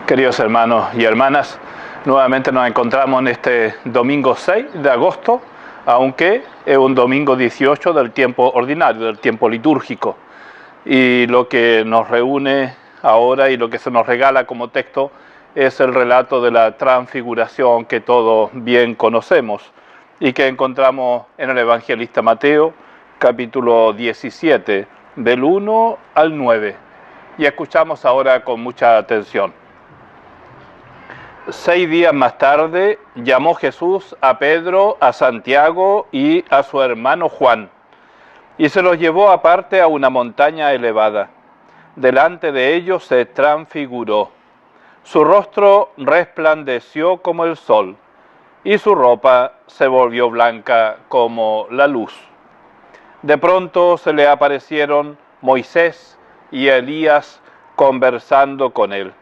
Queridos hermanos y hermanas, nuevamente nos encontramos en este domingo 6 de agosto, aunque es un domingo 18 del tiempo ordinario, del tiempo litúrgico. Y lo que nos reúne ahora y lo que se nos regala como texto es el relato de la transfiguración que todos bien conocemos y que encontramos en el evangelista Mateo, capítulo 17, del 1 al 9. Y escuchamos ahora con mucha atención. 6 días más tarde llamó Jesús a Pedro, a Santiago y a su hermano Juan, y se los llevó aparte a una montaña elevada. Delante de ellos se transfiguró. Su rostro resplandeció como el sol, y su ropa se volvió blanca como la luz. De pronto se le aparecieron Moisés y Elías conversando con él.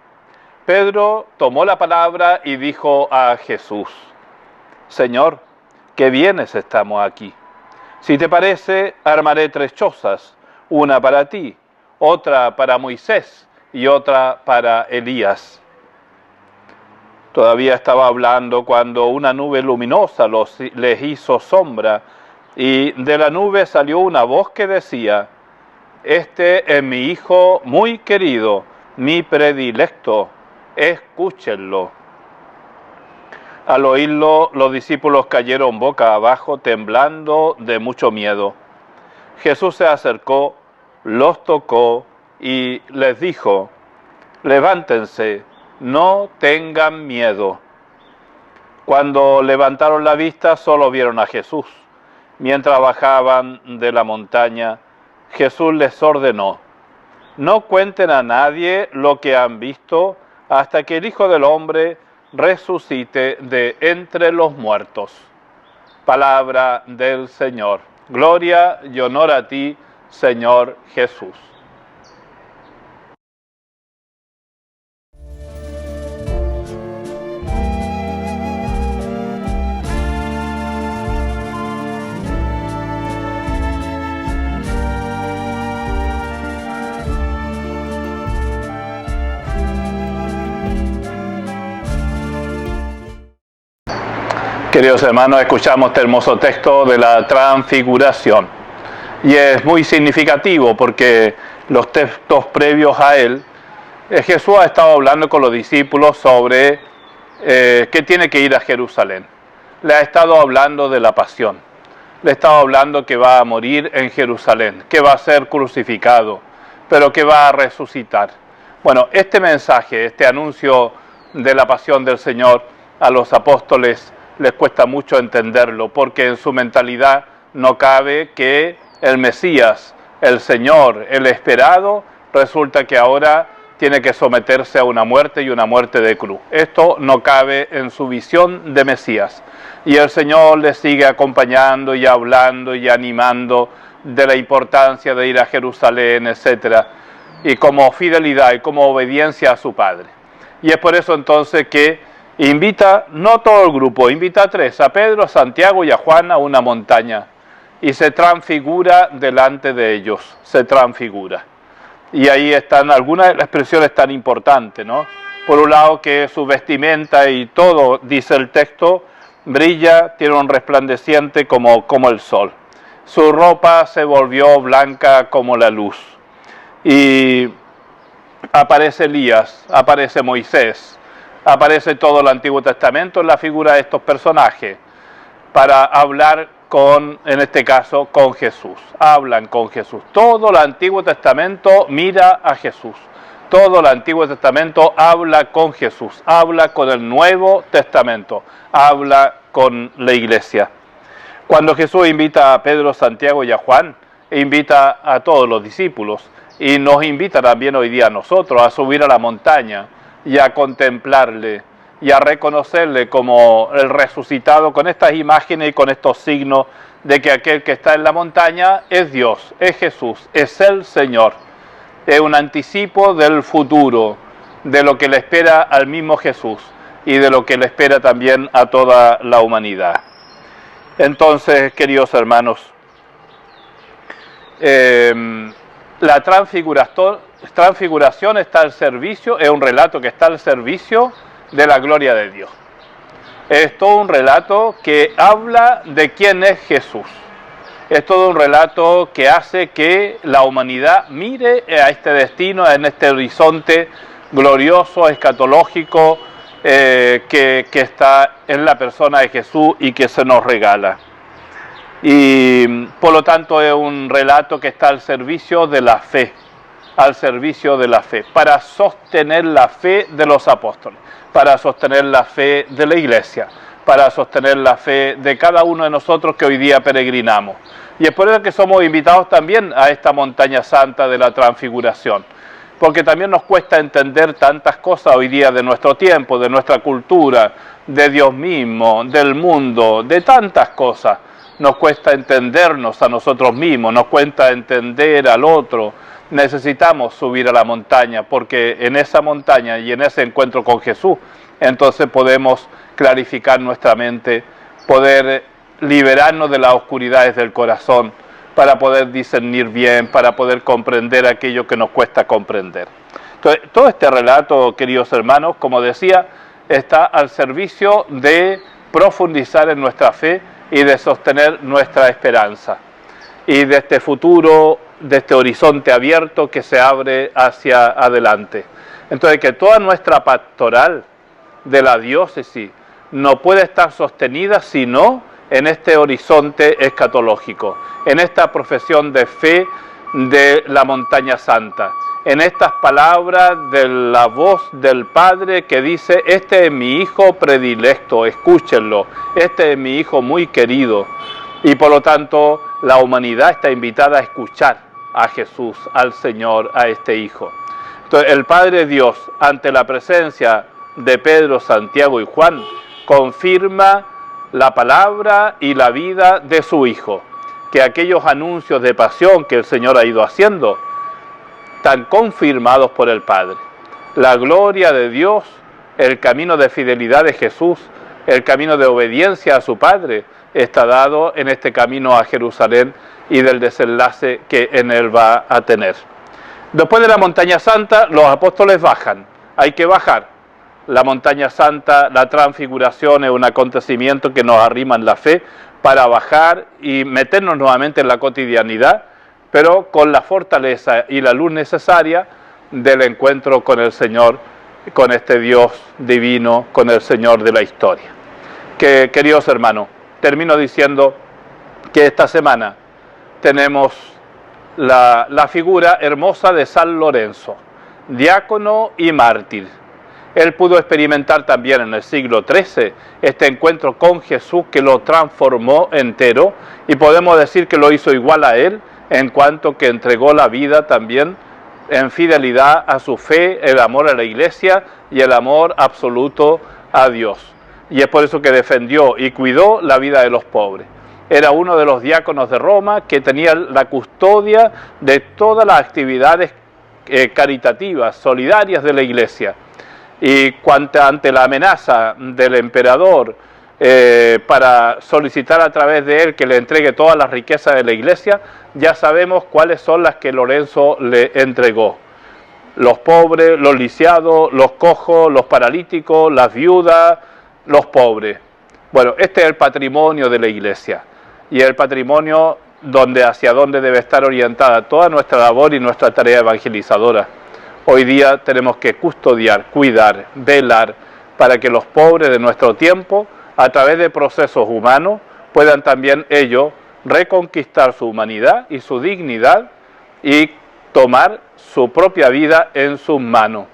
Pedro tomó la palabra y dijo a Jesús: Señor, qué bienes estamos aquí. Si te parece, armaré 3 chozas, una para ti, otra para Moisés y otra para Elías. Todavía estaba hablando cuando una nube luminosa les hizo sombra, y de la nube salió una voz que decía: Este es mi Hijo muy querido, mi predilecto, escúchenlo. Al oírlo, los discípulos cayeron boca abajo, temblando de mucho miedo. Jesús se acercó, los tocó y les dijo: Levántense, no tengan miedo. Cuando levantaron la vista, solo vieron a Jesús. Mientras bajaban de la montaña, Jesús les ordenó: No cuenten a nadie lo que han visto hasta que el Hijo del Hombre resucite de entre los muertos. Palabra del Señor. Gloria y honor a ti, Señor Jesús. Queridos hermanos, escuchamos este hermoso texto de la transfiguración. Y es muy significativo porque los textos previos a él, Jesús ha estado hablando con los discípulos sobre que tiene que ir a Jerusalén. Le ha estado hablando de la pasión. Le ha estado hablando que va a morir en Jerusalén, que va a ser crucificado, pero que va a resucitar. Bueno, este mensaje, este anuncio de la pasión del Señor a los apóstoles les cuesta mucho entenderlo, porque en su mentalidad no cabe que el Mesías, el Señor, el esperado, resulta que ahora tiene que someterse a una muerte y una muerte de cruz. Esto no cabe en su visión de Mesías. Y el Señor les sigue acompañando y hablando y animando de la importancia de ir a Jerusalén, etc. Y como fidelidad y como obediencia a su Padre. Y es por eso entonces que invita, no todo el grupo, invita a 3, a Pedro, a Santiago y a Juan a una montaña. Y se transfigura delante de ellos, se transfigura. Y ahí están algunas expresiones tan importantes, ¿no? Por un lado, que su vestimenta y todo, dice el texto, brilla, tiene un resplandeciente como el sol. Su ropa se volvió blanca como la luz. Y aparece Elías, aparece Moisés, aparece todo el Antiguo Testamento en la figura de estos personajes para hablar en este caso, con Jesús. Hablan con Jesús. Todo el Antiguo Testamento mira a Jesús. Todo el Antiguo Testamento habla con Jesús. Habla con el Nuevo Testamento. Habla con la Iglesia. Cuando Jesús invita a Pedro, Santiago y a Juan, invita a todos los discípulos y nos invita también hoy día a nosotros a subir a la montaña y a contemplarle y a reconocerle como el resucitado, con estas imágenes y con estos signos de que aquel que está en la montaña es Dios, es Jesús, es el Señor. Es un anticipo del futuro, de lo que le espera al mismo Jesús y de lo que le espera también a toda la humanidad. Entonces, queridos hermanos, la transfiguración transfiguración está al servicio, es un relato que está al servicio de la gloria de Dios. Es todo un relato que habla de quién es Jesús. Es todo un relato que hace que la humanidad mire a este destino, en este horizonte glorioso, escatológico, que está en la persona de Jesús y que se nos regala. Y por lo tanto es un relato que está al servicio de la fe, para sostener la fe de los apóstoles, para sostener la fe de la iglesia, para sostener la fe de cada uno de nosotros que hoy día peregrinamos. Y es por eso que somos invitados también a esta montaña santa de la transfiguración, porque también nos cuesta entender tantas cosas hoy día de nuestro tiempo, de nuestra cultura, de Dios mismo, del mundo, de tantas cosas. Nos cuesta entendernos a nosotros mismos, nos cuesta entender al otro. Necesitamos subir a la montaña, porque en esa montaña y en ese encuentro con Jesús, entonces podemos clarificar nuestra mente, poder liberarnos de las oscuridades del corazón, para poder discernir bien, para poder comprender aquello que nos cuesta comprender. Entonces, todo este relato, queridos hermanos, como decía, está al servicio de profundizar en nuestra fe y de sostener nuestra esperanza, y de este futuro, de este horizonte abierto que se abre hacia adelante. Entonces, que toda nuestra pastoral de la diócesis no puede estar sostenida sino en este horizonte escatológico, en esta profesión de fe de la montaña santa, en estas palabras de la voz del Padre que dice: este es mi hijo predilecto, escúchenlo, este es mi hijo muy querido. Y por lo tanto la humanidad está invitada a escuchar a Jesús, al Señor, a este hijo. Entonces el Padre Dios, ante la presencia de Pedro, Santiago y Juan, confirma la palabra y la vida de su Hijo, que aquellos anuncios de pasión que el Señor ha ido haciendo, están confirmados por el Padre. La gloria de Dios, el camino de fidelidad de Jesús, el camino de obediencia a su Padre, está dado en este camino a Jerusalén y del desenlace que en él va a tener. Después de la montaña santa, los apóstoles bajan, hay que bajar. La montaña santa, la transfiguración, es un acontecimiento que nos arrima en la fe para bajar y meternos nuevamente en la cotidianidad, pero con la fortaleza y la luz necesaria del encuentro con el Señor, con este Dios divino, con el Señor de la historia. Que, queridos hermanos, termino diciendo que esta semana tenemos la figura hermosa de San Lorenzo, diácono y mártir. Él pudo experimentar también en el siglo XIII este encuentro con Jesús que lo transformó entero, y podemos decir que lo hizo igual a él en cuanto que entregó la vida también en fidelidad a su fe, el amor a la iglesia y el amor absoluto a Dios. Y es por eso que defendió y cuidó la vida de los pobres. Era uno de los diáconos de Roma que tenía la custodia de todas las actividades caritativas, solidarias de la iglesia. Y ante la amenaza del emperador para solicitar a través de él que le entregue todas las riquezas de la iglesia, ya sabemos cuáles son las que Lorenzo le entregó: los pobres, los lisiados, los cojos, los paralíticos, las viudas, los pobres. Bueno, este es el patrimonio de la iglesia, y el patrimonio hacia donde debe estar orientada toda nuestra labor y nuestra tarea evangelizadora. Hoy día tenemos que custodiar, cuidar, velar para que los pobres de nuestro tiempo, a través de procesos humanos, puedan también ellos reconquistar su humanidad y su dignidad y tomar su propia vida en sus manos.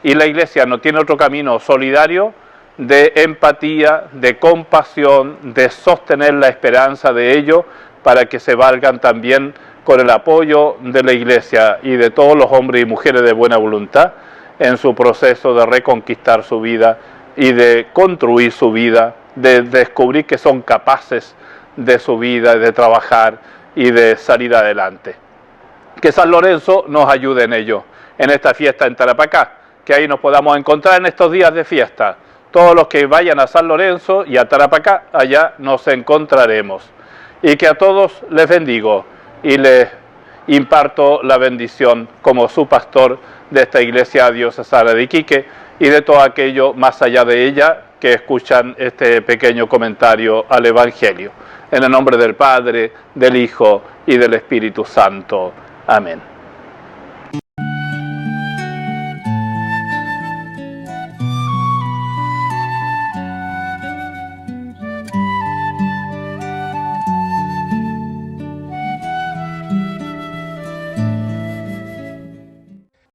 Y la iglesia no tiene otro camino solidario de empatía, de compasión, de sostener la esperanza de ellos para que se valgan también con el apoyo de la iglesia y de todos los hombres y mujeres de buena voluntad en su proceso de reconquistar su vida y de construir su vida, de descubrir que son capaces de su vida, de trabajar y de salir adelante. Que San Lorenzo nos ayude en ello, en esta fiesta en Tarapacá, que ahí nos podamos encontrar en estos días de fiesta. Todos los que vayan a San Lorenzo y a Tarapacá, allá nos encontraremos. Y que a todos les bendigo y les imparto la bendición como su pastor de esta iglesia diocesana de Iquique y de todo aquello más allá de ella que escuchan este pequeño comentario al Evangelio. En el nombre del Padre, del Hijo y del Espíritu Santo. Amén.